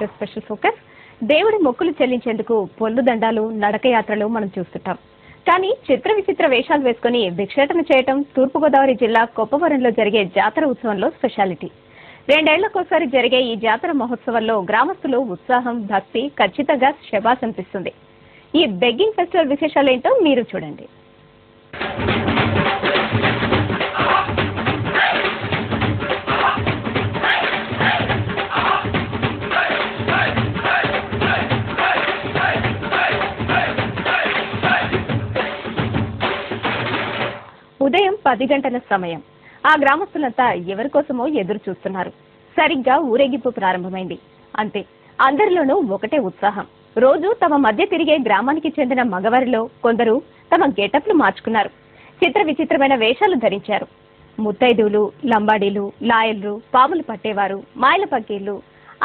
ఈరోజు special focus దేవుడి మొక్కులు చెల్లించేందుకు పొల్లు దండాలు నడకయాత్రలు మనం చూస్తుంటాం. కానీ చిత్ర విచిత్ర వేషాలు వేసుకుని భిక్షాటన చేయటం తూర్పుగోదావరి జిల్లా కొప్పవరంలో జరిగే జాతర ఉత్సవంలో స్పెషాలిటీ. 2 ఏళ్లకోసారి జరిగే ఈ జాతర మహోత్సవంలో గ్రామస్తులు ఉత్సాహం, భక్తి ఖచ్చితంగా శబాస్ అనిపిస్తుంది. ఈ బెగ్గింగ్ ఫెస్టివల్ విశేషాలేంటో మీరు చూడండి. ఉదయం 10 గంటల సమయం. ఆ గ్రామస్తులంతా ఎవరి కోసమో ఎదురు చూస్తున్నారు. సరిగ్గా ఊరేగింపు ప్రారంభమైంది. అంతే, అందరిలోనూ ఒకటే ఉత్సాహం. రోజు తమ మధ్య తిరిగే గ్రామానికి చెందిన మగవారిలో కొందరు తమ గెటప్లు మార్చుకున్నారు. చిత్ర విచిత్రమైన వేషాలు ధరించారు. ముత్తైదువులు, లంబాడీలు, లాయర్లు, పాములు పట్టేవారు, మాయల పక్కీళ్లు,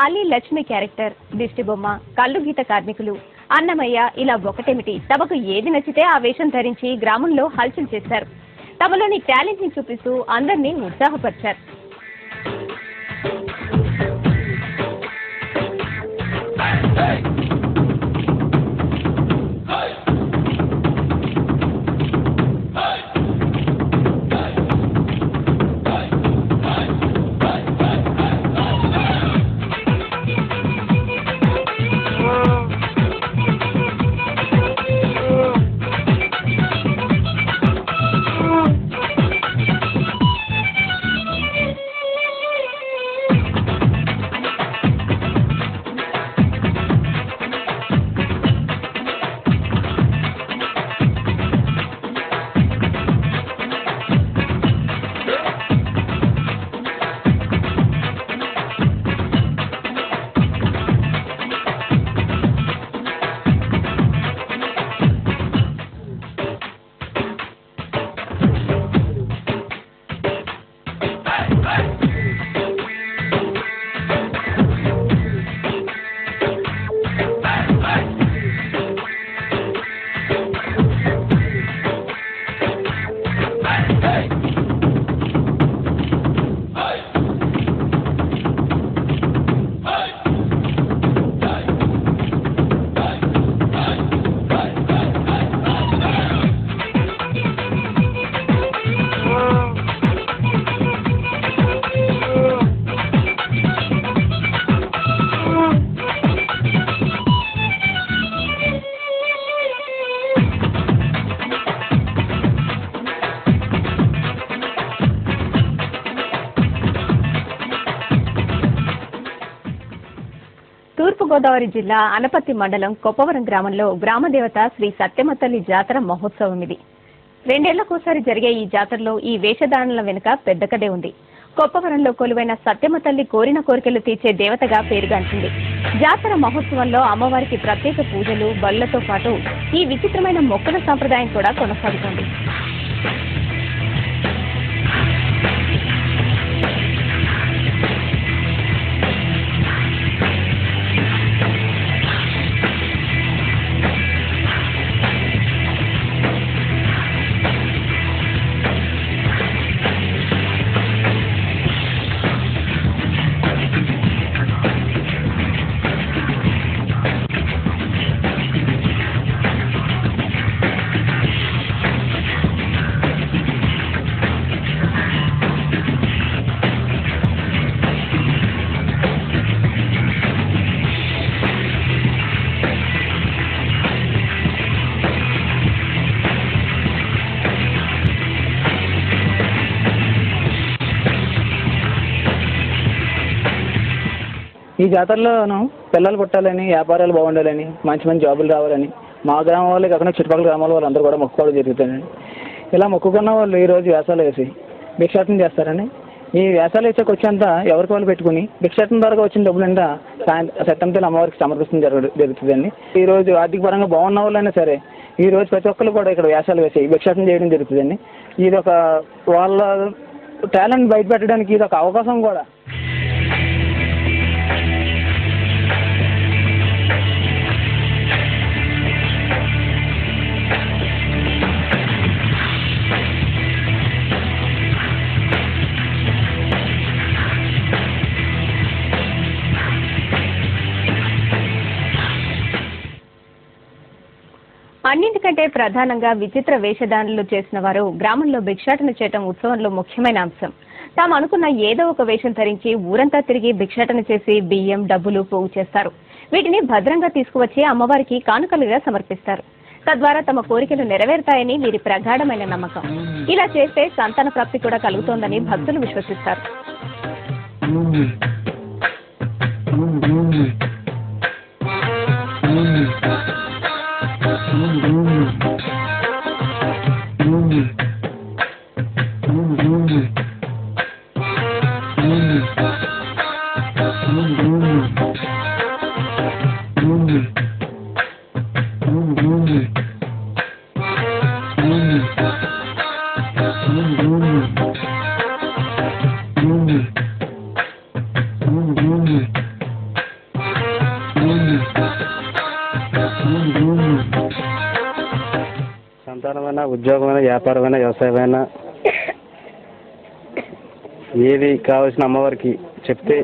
అలీ లక్ష్మి క్యారెక్టర్, దిష్టి బొమ్మ, కళ్ళు గీత కార్మికులు, అన్నమయ్య, ఇలా ఒకటేమిటి తమకు ఏది నచ్చితే ఆ వేషం ధరించి గ్రామంలో హల్చల్ చేశారు. తమలోని టాలెంట్ ని చూపిస్తూ అందరినీ ఉత్సాహపరిచారు. తూర్పుగోదావరి జిల్లా అనపర్తి మండలం కొప్పవరం గ్రామంలో గ్రామదేవత శ్రీ సత్యమ్మ తల్లి జాతర మహోత్సవం ఇది. 2 ఏళ్లకోసారి జరిగే ఈ జాతరలో ఈ వేషధారణల వెనుక పెద్ద కథే ఉంది. కొప్పవరంలో కొలువైన సత్యమ్మ తల్లి కోరిన కోరికలు తీర్చే దేవతగా పేరుగాంచింది. జాతర మహోత్సవంలో అమ్మవారికి ప్రత్యేక పూజలు, బలులతో పాటు ఈ విచిత్రమైన మొక్కల సంప్రదాయం కూడా కొనసాగుతుంది. ఈ జాతరలోను పిల్లలు పుట్టాలని, వ్యాపారాలు బాగుండాలని, మంచి మంచి జాబులు రావాలని మా గ్రామం వాళ్ళే కాకుండా చుట్టుపక్కల గ్రామాల వాళ్ళు అందరూ కూడా మొక్కుకోవడం జరుగుతుందండి. ఇలా మొక్కుకున్న వాళ్ళు ఈరోజు వేసాలు వేసి భిక్షాటన చేస్తారని, ఈ వేసాలు వేసేకి వచ్చేంత ఎవరికి వాళ్ళు పెట్టుకుని భిక్షాటన ద్వారా వచ్చిన డబ్బులంతా సత్యమ్మ తల్లి అమ్మవారికి సమర్పిస్తుంది జరుగుతుందండి. ఈరోజు ఆర్థిక పరంగా బాగున్న వాళ్ళైనా సరే ఈరోజు ప్రతి ఒక్కరు కూడా ఇక్కడ వేసాలు వేసి భిక్షాటన చేయడం జరుగుతుందండి. ఇది ఒక వాళ్ళ టాలెంట్ బయట పెట్టడానికి ఇది ఒక అవకాశం కూడా. అన్నింటికంటే ప్రధానంగా విచిత్ర వేషధారణలు చేసిన వారు గ్రామంలో భిక్షాటన చేయటం ఉత్సవంలో ముఖ్యమైన అంశం. తాము అనుకున్న ఏదో ఒక వేషం ధరించి ఊరంతా తిరిగి భిక్షాటన చేసి బియ్యం, డబ్బులు పోగు చేస్తారు. వీటిని భద్రంగా తీసుకువచ్చి అమ్మవారికి కానుకలుగా సమర్పిస్తారు. తద్వారా తమ కోరికలు నెరవేరుతాయని వీరి ప్రగాఢమైన నమ్మకం. ఇలా చేస్తే సంతాన ప్రాప్తి కూడా కలుగుతోందని భక్తులు విశ్వసిస్తారు. సంతానమైన, ఉద్యోగమైన, వ్యాపారమైన, వ్యవసాయమైన ఏది కావాల్సిన అమ్మవారికి చెప్తే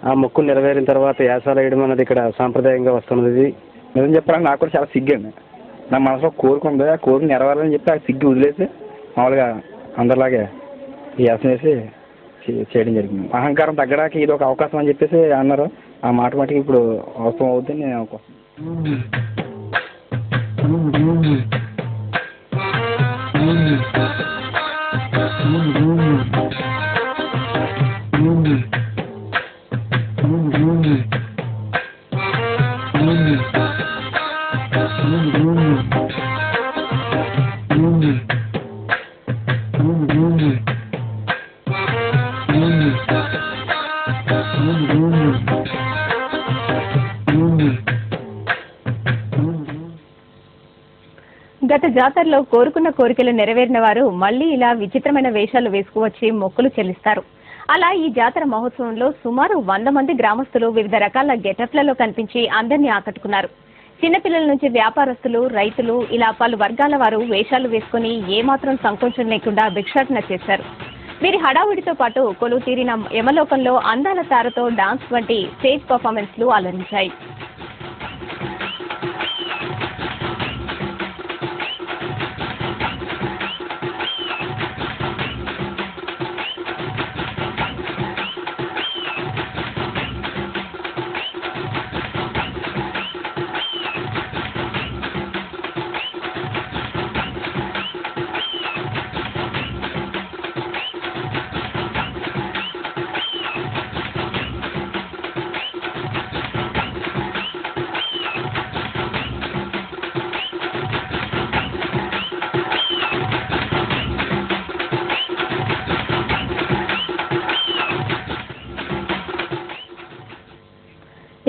ఆ మొక్కులు నెరవేరిన తర్వాత యాసాలు వేయడం అన్నది ఇక్కడ సాంప్రదాయంగా వస్తున్నది. నిజం చెప్పడానికి నాకు కూడా చాలా సిగ్గండి. నా మనసులో కోరుకుంది, ఆ కోరిక నెరవేరాలని చెప్పి ఆ సిగ్గు వదిలేసి మామూలుగా అందరిలాగే ఈ యాసం వేసి చేయడం జరిగింది. అహంకారం తగ్గడానికి ఇది ఒక అవకాశం అని చెప్పేసి అన్నారు. ఆ మాట మటుకు ఇప్పుడు అవసరం అవుతుంది నేను అనుకుంటున్నాను. గత జాతరలో కోరుకున్న కోరికలు నెరవేరిన వారు మళ్లీ ఇలా విచిత్రమైన వేషాలు వేసుకువచ్చి మొక్కులు చెల్లిస్తారు. అలా ఈ జాతర మహోత్సవంలో సుమారు 100 మంది గ్రామస్తులు వివిధ రకాల గెటప్లలో కనిపించి అందరినీ ఆకట్టుకున్నారు. చిన్నపిల్లల నుంచి వ్యాపారస్తులు, రైతులు ఇలా పలు వర్గాల వారు వేషాలు వేసుకుని ఏమాత్రం సంకోచం లేకుండా భిక్షాటన చేశారు. వీరి హడావుడితో పాటు కొలువు తీరిన యమలోకంలో అందాల తారతో డాన్స్ వంటి స్టేజ్ పర్ఫార్మెన్స్లు అలరించాయి.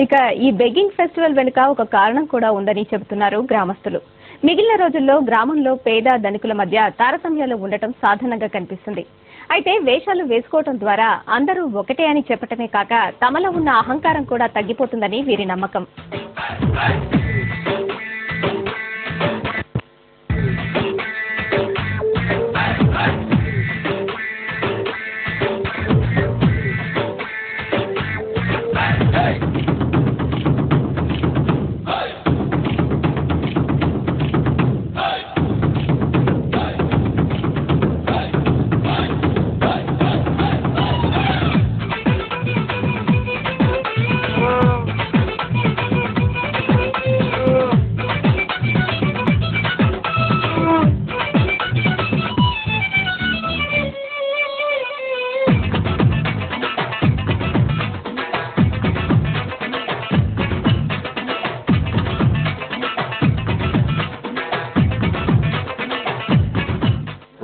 ఇక ఈ బెగ్గింగ్ ఫెస్టివల్ వెనుక ఒక కారణం కూడా ఉందని చెబుతున్నారు గ్రామస్తులు. మిగిలిన రోజుల్లో గ్రామంలో పేద ధనికుల మధ్య తారతమ్యాలు ఉండటం సాధారణంగా కనిపిస్తుంది. అయితే వేషాలు వేసుకోవటం ద్వారా అందరూ ఒకటే అని చెప్పటమే కాక తమలో ఉన్న అహంకారం కూడా తగ్గిపోతుందని వీరి నమ్మకం.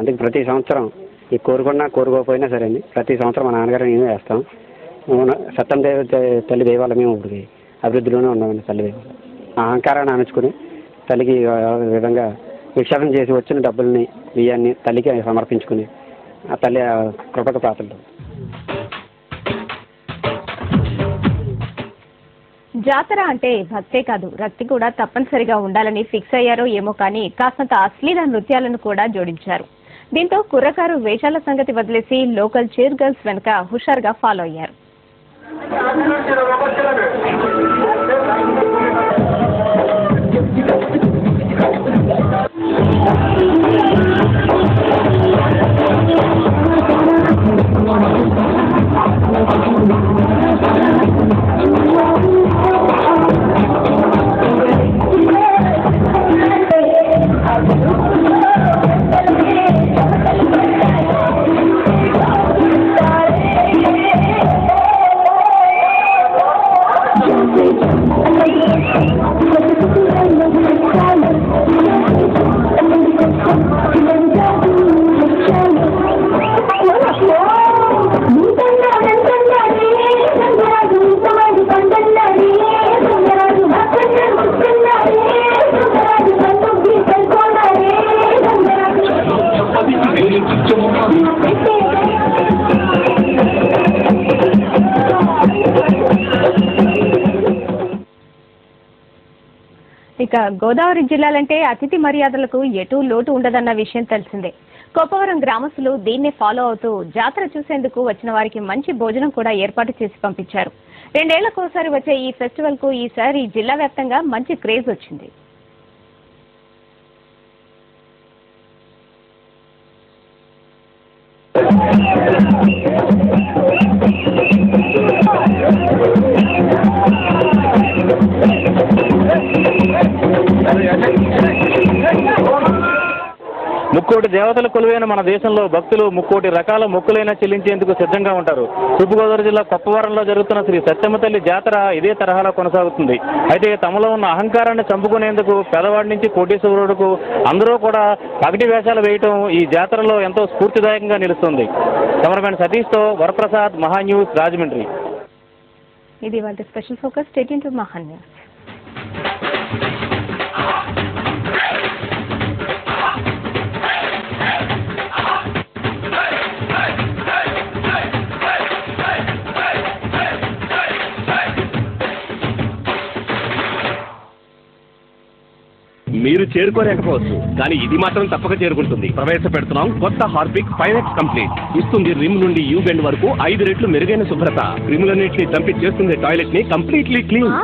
అంటే ప్రతి సంవత్సరం ఈ కోరుకున్నా కోరుకోకపోయినా సరే అండి, ప్రతి సంవత్సరం మా నాన్నగారు మేము వేస్తాం. సత్యం తల్లి దైవాలు మేము ఇప్పుడు అభివృద్ధిలోనే ఉన్నామండి. తల్లి దైవాలు అహంకారాన్ని అణుచుకుని తల్లికి విధంగా విక్షేపం చేసి వచ్చిన డబ్బుల్ని, బియ్యాన్ని తల్లికి సమర్పించుకుని ఆ తల్లి కృపకు పాత్రలు. జాతర అంటే భక్తే కాదు, రక్తి కూడా తప్పనిసరిగా ఉండాలని ఫిక్స్ అయ్యారో ఏమో కానీ కాస్తంత అశ్లీల నృత్యాలను కూడా జోడించారు. దీంతో కుర్రకారు వేషాల సంగతి వదిలేసి లోకల్ చైర్ గర్ల్స్ వెనుక హుషారుగా ఫాలో అయ్యారు. ఇక గోదావరి జిల్లాలంటే అతిథి మర్యాదలకు ఎటూ లోటు ఉండదన్న విషయం తెలిసిందే. కొప్పవరం గ్రామస్తులు దీన్నే ఫాలో అవుతూ జాతర చూసేందుకు వచ్చిన వారికి మంచి భోజనం కూడా ఏర్పాటు చేసి పంపించారు. 2 ఏళ్లకోసారి వచ్చే ఈ ఫెస్టివల్ కు ఈసారి జిల్లా వ్యాప్తంగా మంచి క్రేజ్ వచ్చింది. ముక్కోటి దేవతల కొలువైన మన దేశంలో భక్తులు ముక్కోటి రకాల మొక్కులైనా చెల్లించేందుకు సిద్ధంగా ఉంటారు. తూర్పుగోదావరి జిల్లా కొప్పవరంలో జరుగుతున్న శ్రీ సత్యమ్మ తల్లి జాతర ఇదే తరహాలో కొనసాగుతుంది. అయితే తమలో ఉన్న అహంకారాన్ని చంపుకునేందుకు పేదవాడి నుంచి కోటీశ్వరుడుకు అందరూ కూడా పగటి వేషాలు వేయటం ఈ జాతరలో ఎంతో స్ఫూర్తిదాయకంగా నిలుస్తుంది. కెమెరామెన్ సతీష్తో వరప్రసాద్, మహా న్యూస్, రాజమండ్రి. ఇది వాళ్ళ స్పెషల్ ఫోకస్. స్టేట్ టు మహా న్యూస్. మీరు చేరుకోలేకపోవచ్చు, కానీ ఇది మాత్రం తప్పక చేరుకుంటుంది. ప్రవేశపెడుతున్నాం కొత్త హార్పిక్ 5X కంప్లీట్. ఇస్తుంది రిమ్ నుండి యూ బెండ్ వరకు 5 రెట్లు మెరుగైన శుభ్రత. రిములన్నింటినీ చంపి చేస్తుంది టాయిలెట్ ని కంప్లీట్లీ క్లీన్.